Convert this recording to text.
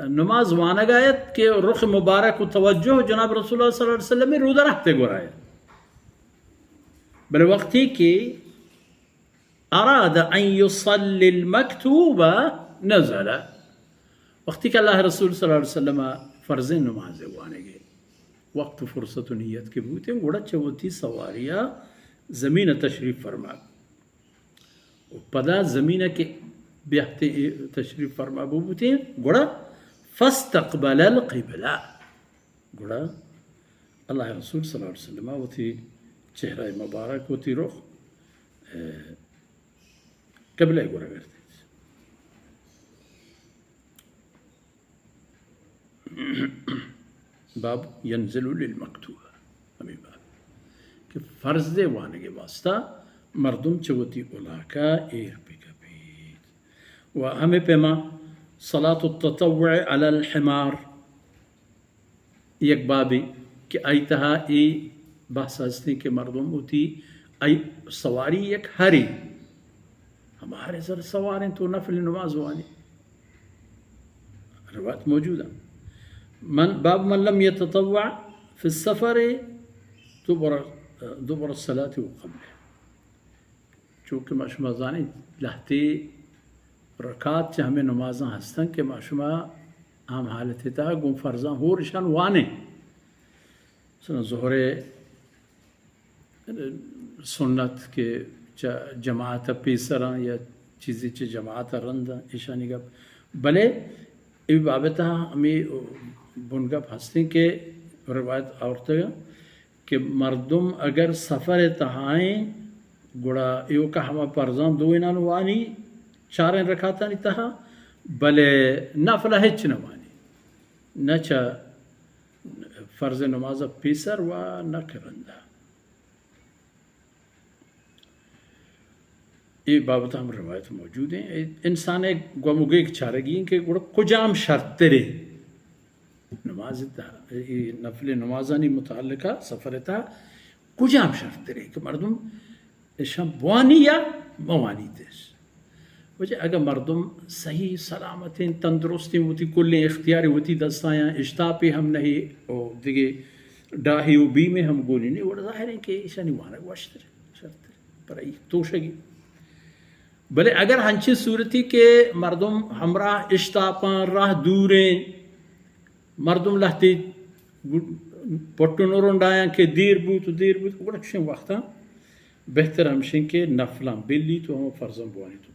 نماز وانگایت کہ رخ مبارک و توجہ جناب رسول اللہ صلی اللہ علیہ وسلم روزہ رکھتے گورایا بل وقتی کہ اراد ان يصلي المكتوبہ نزل وقتی کہ اللہ رسول صلی اللہ علیہ وسلم فرض نماز وانگے وقت فرصت و نیت کے بوتے گوڑا چوتی سواریا زمین تشریف فرما پدا زمین کے بیہتے تشریف فرما بوتے گوڑا فاستقبل القبلہ گوڑا اللہ رسول صلی اللہ علیہ وسلم وتی چہرہ مبارک وتی رخ قبلہ گوڑا کرتے باب ینزل للمکتوبہ ہمیں باب کہ فرض دے وانے کے واسطہ مردم چوتی علاقہ ایر پہ کبھیت و ہمیں پیما صلاة التطوع علی الحمار یک بابی کہ ایتہا ای بحث ہستی کہ مردم ہوتی ای سواری یک ہری ہمارے سر سواریں تو نفل نماز وانی روایت موجود ہے باب من لم يتطوع في السفر دبر الصلاة وقبله چونکہ معشومہ زانی لہتی رکعت چاہ ہمیں نمازاں ہستن کہ معشومہ عام حالت تا گم فرضاں ہو رشان وانے سنہ ظہر سنت کے جماعت پیسراں یا چیزی چی جماعت رندہ ایشانی گپ بلے ای بابتہ ہمیں بنگپ ہستیں کہ روایت آورتا گا کہ مردم اگر سفر تہائیں گوڑا ایو کا ہما پرزان دوئنان وانی چاریں رکھاتا نہیں تہا بلے نفلہ ہچ نوانی نچا فرض نماز پیسر و نکرندہ یہ بابت ہم روایت موجود ہیں انسان ایک گومگے ایک چارگی ہیں کہ گوڑا کجام شرط تیرے نماز نفل نمازانی متعلقہ سفر تا کجام شرط تیرے کہ مردم شام بوانی یا موانی تیس وجہ اگر مردم صحیح سلامتیں تندرستی ہوتی کلیں اختیاری ہوتی دستایاں اشتاپی ہم نہیں اور دیگے ڈاہی و بی میں ہم گولی نہیں وہ ظاہر ہے کہ ایشانی وانا گوشتر شرط پر ای توشگی بلے اگر ہنچی صورتی کہ مردم ہمراہ اشتاپاں راہ دوریں مردم لہتی پٹنورن ڈایاں کہ دیر بوت گوڑا کشن وقتا بہتر ہمشن کہ نفلاں بلی تو ہم فرضاں بوانی تو